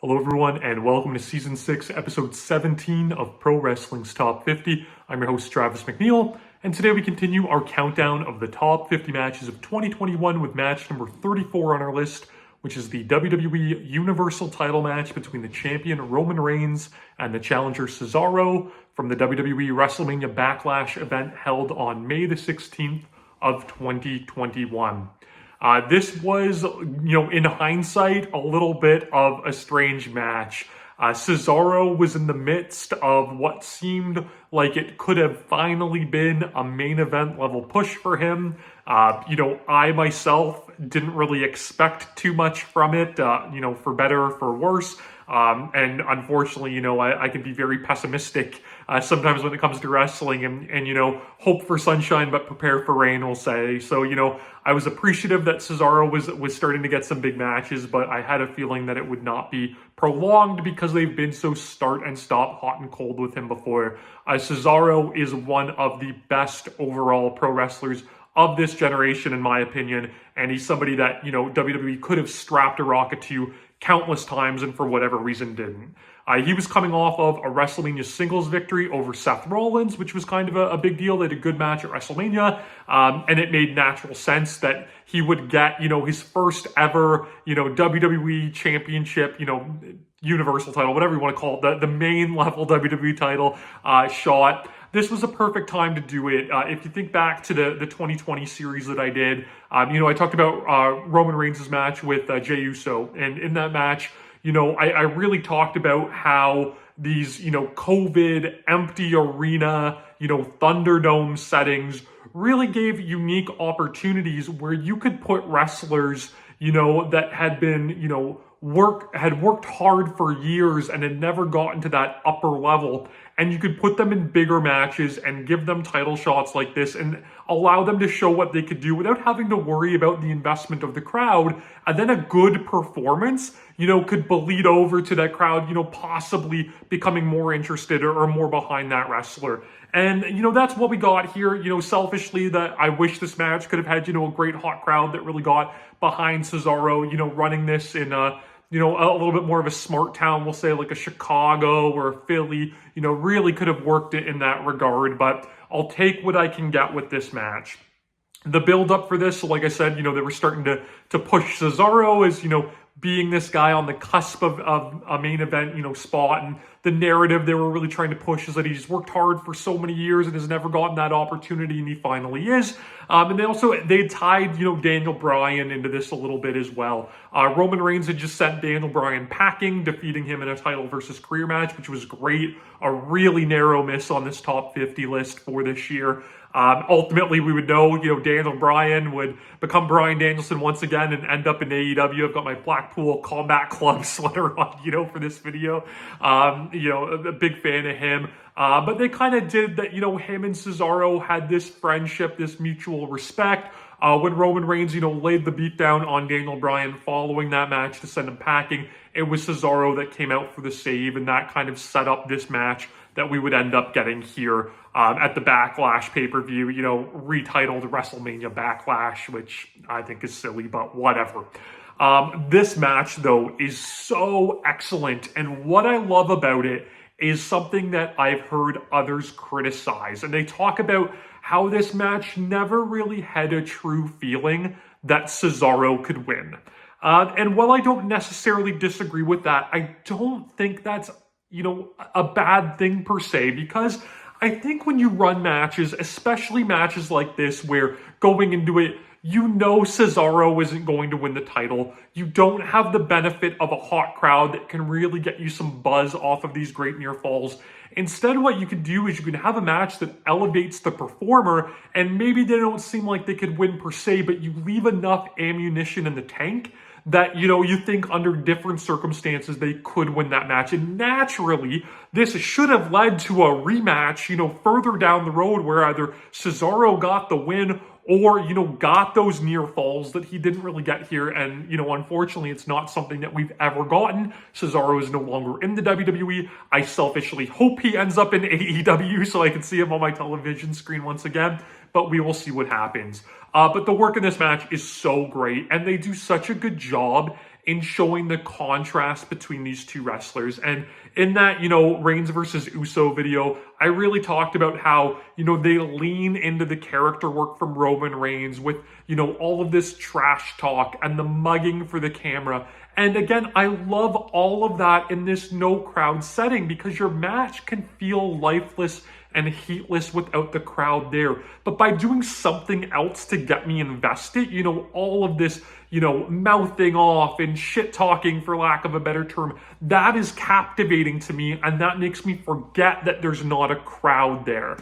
Hello everyone and welcome to Season 6, Episode 17 of Pro Wrestling's Top 50. I'm your host Travis McNeil, and today we continue our countdown of the top 50 matches of 2021 with match number 34 on our list, which is the WWE Universal title match between the champion Roman Reigns and the challenger Cesaro from the WWE WrestleMania Backlash event held on May the 16th of 2021. This was, in hindsight, a little bit of a strange match. Cesaro was in the midst of what seemed like it could have finally been a main event level push for him. I myself didn't really expect too much from it, for better or for worse. And unfortunately, I can be very pessimistic sometimes when it comes to wrestling and hope for sunshine, but prepare for rain, we'll say. So, I was appreciative that Cesaro was starting to get some big matches, but I had a feeling that it would not be prolonged because they've been so start and stop, hot and cold with him before. Cesaro is one of the best overall pro wrestlers of this generation, in my opinion, and he's somebody that, WWE could have strapped a rocket to countless times and for whatever reason didn't. He was coming off of a WrestleMania singles victory over Seth Rollins, which was kind of a big deal. They had a good match at WrestleMania, and it made natural sense that he would get, his first ever, WWE championship, Universal title, whatever you want to call it, the main level WWE title shot. This was a perfect time to do it. If you think back to the 2020 series that I did, I talked about Roman Reigns' match with Jey Uso, and in that match, I really talked about how these, COVID empty arena, Thunderdome settings really gave unique opportunities where you could put wrestlers, that had been, had worked hard for years and had never gotten to that upper level, and you could put them in bigger matches and give them title shots like this and allow them to show what they could do without having to worry about the investment of the crowd. And then a good performance, could bleed over to that crowd, possibly becoming more interested or more behind that wrestler. And, that's what we got here. Selfishly, that I wish this match could have had, a great hot crowd that really got behind Cesaro, running this in a little bit more of a smart town, we'll say like a Chicago or a Philly, really could have worked it in that regard. But I'll take what I can get with this match. The build up for this, so like I said, they were starting to push Cesaro as, being this guy on the cusp of a main event, spot. And the narrative they were really trying to push is that he's worked hard for so many years and has never gotten that opportunity, and he finally is. And they tied, Daniel Bryan into this a little bit as well. Roman Reigns had just sent Daniel Bryan packing, defeating him in a title versus career match, which was great. A really narrow miss on this top 50 list for this year. Ultimately, we would know, Daniel Bryan would become Bryan Danielson once again and end up in AEW. I've got my Blackpool Combat Club sweater on, for this video. A big fan of him. But they kind of did that, him and Cesaro had this friendship, this mutual respect. When Roman Reigns, laid the beat down on Daniel Bryan following that match to send him packing, it was Cesaro that came out for the save, and that kind of set up this match that we would end up getting here at the Backlash pay-per-view, retitled WrestleMania Backlash, which I think is silly, but whatever. This match, though, is so excellent, and what I love about it is something that I've heard others criticize, and they talk about how this match never really had a true feeling that Cesaro could win. And while I don't necessarily disagree with that, I don't think that's, a bad thing per se, because I think when you run matches, especially matches like this where going into it, Cesaro isn't going to win the title. You don't have the benefit of a hot crowd that can really get you some buzz off of these great near falls. Instead, what you can do is you can have a match that elevates the performer, and maybe they don't seem like they could win per se, but you leave enough ammunition in the tank that, you think under different circumstances they could win that match. And naturally, this should have led to a rematch, further down the road where either Cesaro got the win or, got those near falls that he didn't really get here. And, unfortunately, it's not something that we've ever gotten. Cesaro is no longer in the WWE. I selfishly hope he ends up in AEW so I can see him on my television screen once again, but we will see what happens. But the work in this match is so great, and they do such a good job in showing the contrast between these two wrestlers. And in that, Reigns versus Uso video, I really talked about how, they lean into the character work from Roman Reigns with, all of this trash talk and the mugging for the camera. And again, I love all of that in this no crowd setting because your match can feel lifeless and heatless without the crowd there. But by doing something else to get me invested, all of this, mouthing off and shit talking, for lack of a better term, that is captivating to me, and that makes me forget that there's not a crowd there.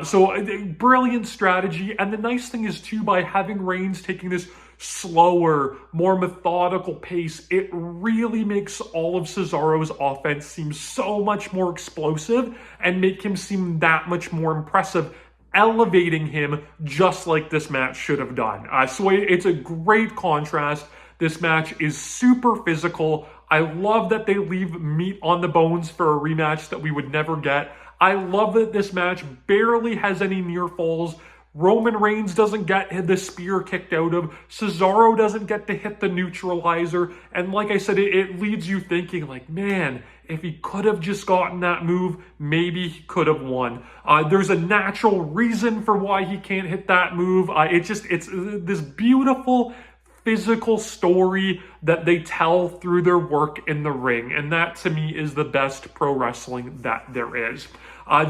So brilliant strategy. And the nice thing is too, by having Reigns taking this slower, more methodical pace, it really makes all of Cesaro's offense seem so much more explosive and make him seem that much more impressive, elevating him just like this match should have done. So it's a great contrast. This match is super physical. I love that they leave meat on the bones for a rematch that we would never get. I love that this match barely has any near falls. Roman Reigns doesn't get the spear kicked out of. Cesaro doesn't get to hit the neutralizer. And like I said, it leaves you thinking like, man, if he could have just gotten that move, maybe he could have won. There's a natural reason for why he can't hit that move. It's this beautiful physical story that they tell through their work in the ring. And that to me is the best pro wrestling that there is.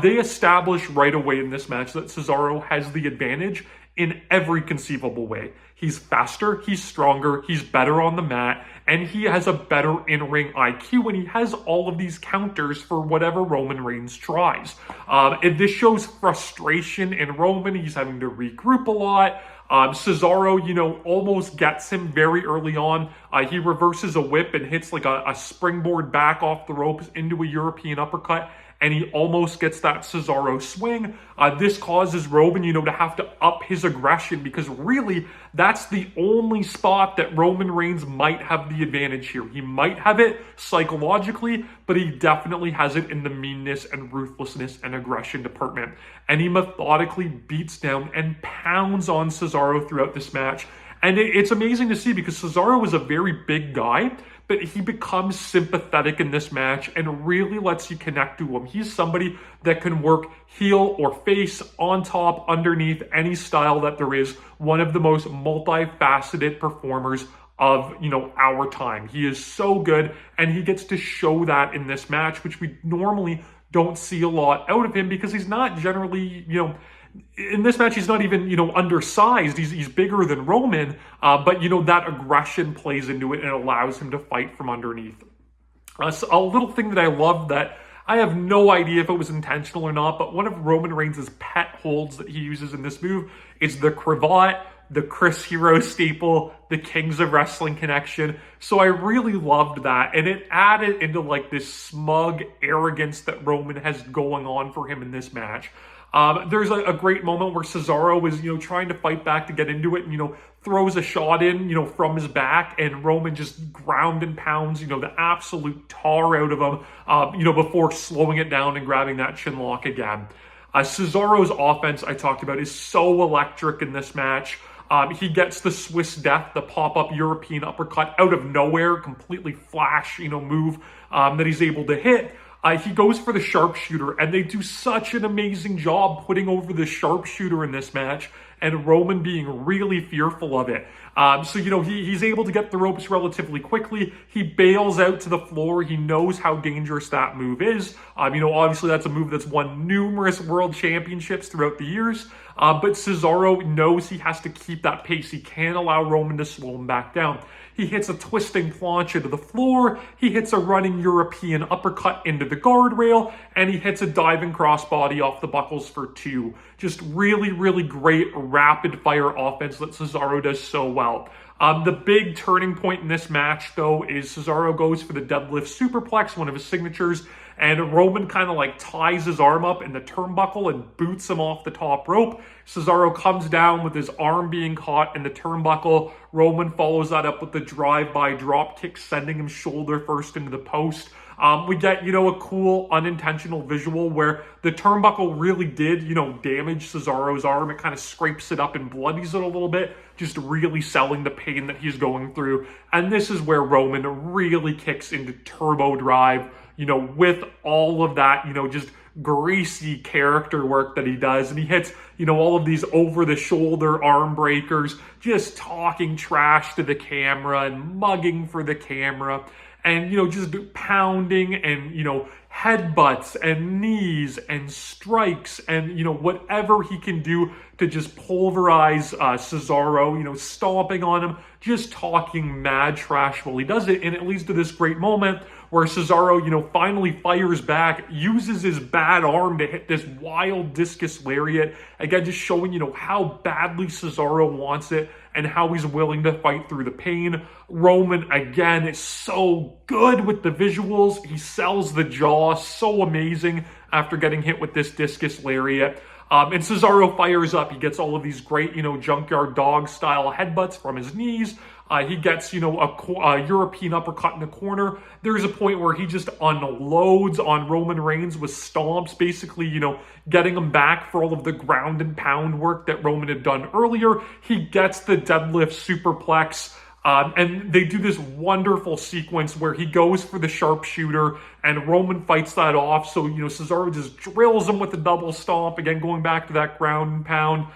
They establish right away in this match that Cesaro has the advantage in every conceivable way. He's faster, he's stronger, he's better on the mat, and he has a better in-ring IQ, and he has all of these counters for whatever Roman Reigns tries. And this shows frustration in Roman. He's having to regroup a lot. Cesaro, almost gets him very early on. He reverses a whip and hits like a springboard back off the ropes into a European uppercut, and he almost gets that Cesaro swing. This causes Roman, to have to up his aggression, because really that's the only spot that Roman Reigns might have the advantage here. He might have it psychologically, but he definitely has it in the meanness and ruthlessness and aggression department. And he methodically beats down and pounds on Cesaro throughout this match. And it's amazing to see, because Cesaro is a very big guy, but he becomes sympathetic in this match and really lets you connect to him. He's somebody that can work heel or face, on top, underneath, any style that there is. One of the most multifaceted performers of, our time. He is so good, and he gets to show that in this match, which we normally don't see a lot out of him, because he's not generally, in this match, he's not even, undersized. He's bigger than Roman, but, that aggression plays into it and allows him to fight from underneath. So a little thing that I love that I have no idea if it was intentional or not, but one of Roman Reigns' pet holds that he uses in this move is the cravat, the Chris Hero staple, the Kings of Wrestling connection. So I really loved that, and it added into like this smug arrogance that Roman has going on for him in this match. There's a great moment where Cesaro is, trying to fight back to get into it and, throws a shot in, from his back, and Roman just ground and pounds, the absolute tar out of him, before slowing it down and grabbing that chin lock again. Cesaro's offense, I talked about, is so electric in this match. He gets the Swiss Death, the pop-up European uppercut out of nowhere, completely flash, move that he's able to hit. He goes for the sharpshooter, and they do such an amazing job putting over the sharpshooter in this match, and Roman being really fearful of it. So, he's able to get the ropes relatively quickly. He bails out to the floor. He knows how dangerous that move is. Obviously that's a move that's won numerous world championships throughout the years. But Cesaro knows he has to keep that pace. He can't allow Roman to slow him back down. He hits a twisting plancha to the floor. He hits a running European uppercut into the guardrail, and he hits a diving crossbody off the buckles for 2. Just really, really great rapid fire offense that Cesaro does so well. The big turning point in this match, though, is Cesaro goes for the deadlift superplex, one of his signatures, and Roman kind of like ties his arm up in the turnbuckle and boots him off the top rope. Cesaro comes down with his arm being caught in the turnbuckle. Roman follows that up with the drive-by drop kick, sending him shoulder first into the post. We get, a cool unintentional visual where the turnbuckle really did, damage Cesaro's arm. It kind of scrapes it up and bloodies it a little bit, just really selling the pain that he's going through. And this is where Roman really kicks into turbo drive, with all of that, just greasy character work that he does. And he hits, all of these over-the-shoulder arm breakers, just talking trash to the camera and mugging for the camera. And, just pounding and, headbutts and knees and strikes and, whatever he can do to just pulverize Cesaro, stomping on him, just talking mad trash while he does it. And it leads to this great moment where Cesaro, finally fires back, uses his bad arm to hit this wild discus lariat. Again, just showing, how badly Cesaro wants it and how he's willing to fight through the pain. Roman, again, is so good with the visuals. He sells the jaw, so amazing after getting hit with this discus lariat. And Cesaro fires up. He gets all of these great, junkyard dog style headbutts from his knees. He gets, a European uppercut in the corner. There's a point where he just unloads on Roman Reigns with stomps, basically, getting him back for all of the ground and pound work that Roman had done earlier. He gets the deadlift superplex. And they do this wonderful sequence where he goes for the sharpshooter and Roman fights that off. So, Cesaro just drills him with the double stomp. Again, going back to that ground and pound.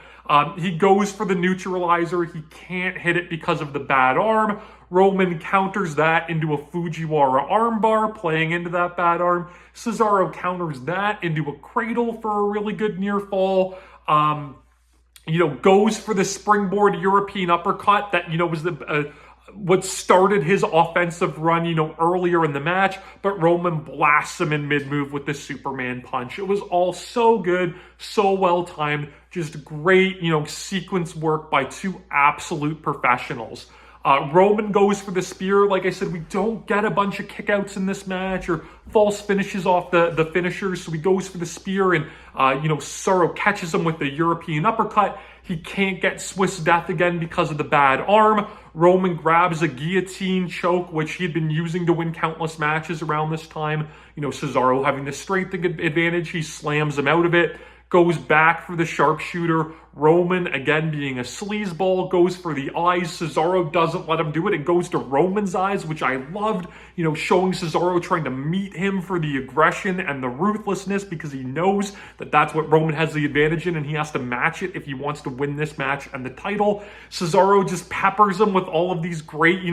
He goes for the neutralizer. He can't hit it because of the bad arm. Roman counters that into a Fujiwara armbar, playing into that bad arm. Cesaro counters that into a cradle for a really good near fall. Goes for the springboard European uppercut that, was the what started his offensive run, earlier in the match, but Roman blasts him in mid-move with the Superman punch. It was all so good, so well-timed, just great, sequence work by two absolute professionals. Roman goes for the spear. Like I said, we don't get a bunch of kickouts in this match or false finishes off the finishers. So he goes for the spear and, Cesaro catches him with the European uppercut. He can't get Swiss Death again because of the bad arm. Roman grabs a guillotine choke, which he had been using to win countless matches around this time. Cesaro having the strength advantage, he slams him out of it. Goes back for the sharpshooter. Roman, again being a sleazeball, goes for the eyes. Cesaro doesn't let him do it. It goes to Roman's eyes, which I loved, showing Cesaro trying to meet him for the aggression and the ruthlessness because he knows that that's what Roman has the advantage in and he has to match it if he wants to win this match and the title. Cesaro just peppers him with all of these great,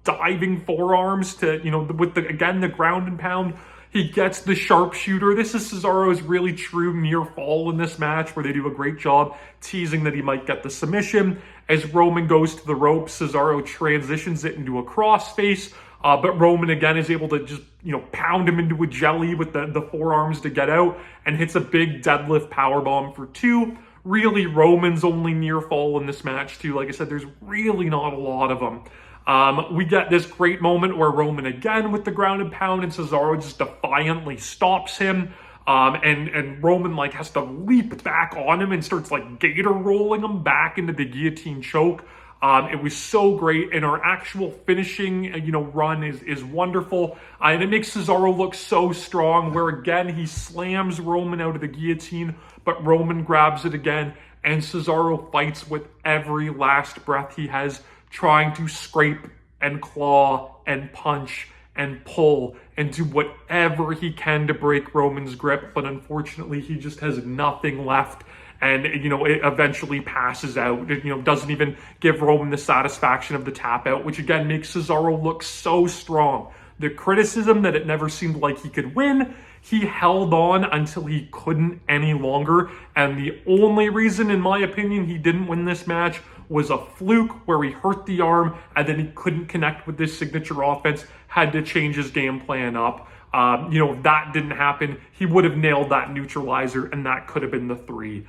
diving forearms to, with the ground and pound. He gets the sharpshooter. This is Cesaro's really true near fall in this match where they do a great job teasing that he might get the submission. As Roman goes to the ropes, Cesaro transitions it into a crossface. But Roman again is able to just, pound him into a jelly with the forearms to get out and hits a big deadlift powerbomb for two. Really, Roman's only near fall in this match too. Like I said, there's really not a lot of them. We get this great moment where Roman again with the ground and pound and Cesaro just defiantly stops him. And Roman has to leap back on him and starts gator rolling him back into the guillotine choke. It was so great, and our actual finishing, run is wonderful. And it makes Cesaro look so strong where again, he slams Roman out of the guillotine, but Roman grabs it again and Cesaro fights with every last breath he has, trying to scrape and claw and punch and pull and do whatever he can to break Roman's grip. But unfortunately, he just has nothing left. And, it eventually passes out. It, doesn't even give Roman the satisfaction of the tap out, which again makes Cesaro look so strong. The criticism that it never seemed like he could win, he held on until he couldn't any longer. And the only reason, in my opinion, he didn't win this match was a fluke where he hurt the arm and then he couldn't connect with this signature offense, had to change his game plan up. That didn't happen. He would have nailed that neutralizer and that could have been the 3.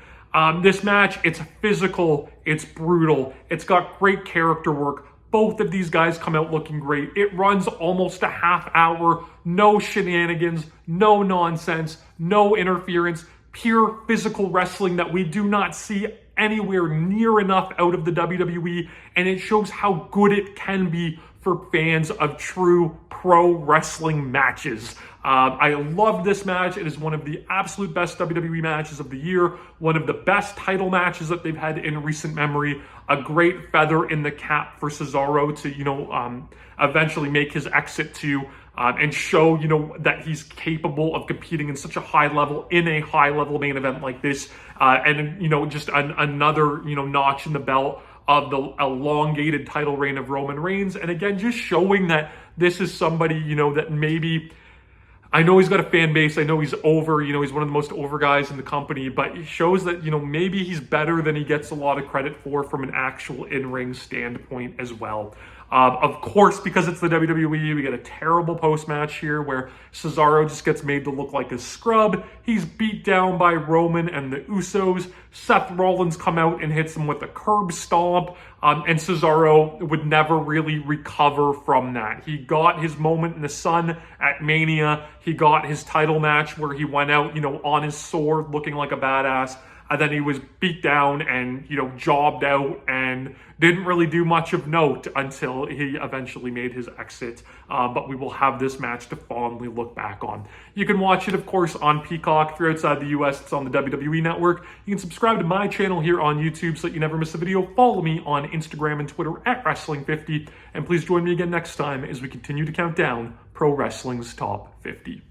This match, it's physical, it's brutal, it's got great character work. Both of these guys come out looking great. It runs almost a half hour, no shenanigans, no nonsense, no interference, pure physical wrestling that we do not see anywhere near enough out of the WWE, and it shows how good it can be for fans of true pro wrestling matches. I love this match. It is one of the absolute best WWE matches of the year, one of the best title matches that they've had in recent memory, a great feather in the cap for Cesaro to, eventually make his exit to and show, that he's capable of competing in such a high level in a high level main event like this. Just another, notch in the belt of the elongated title reign of Roman Reigns. And again, just showing that this is somebody, that maybe, I know he's got a fan base. I know he's over, he's one of the most over guys in the company, but it shows that, maybe he's better than he gets a lot of credit for from an actual in-ring standpoint as well. Of course, because it's the WWE, we get a terrible post-match here where Cesaro just gets made to look like a scrub. He's beat down by Roman and the Usos. Seth Rollins come out and hits him with a curb stomp. And Cesaro would never really recover from that. He got his moment in the sun at Mania. He got his title match where he went out, on his sword looking like a badass. And then he was beat down and, jobbed out and didn't really do much of note until he eventually made his exit. But we will have this match to fondly look back on. You can watch it, of course, on Peacock. If you're outside the US, it's on the WWE Network. You can subscribe to my channel here on YouTube so that you never miss a video. Follow me on Instagram and Twitter at Wrestling50. And please join me again next time as we continue to count down Pro Wrestling's Top 50.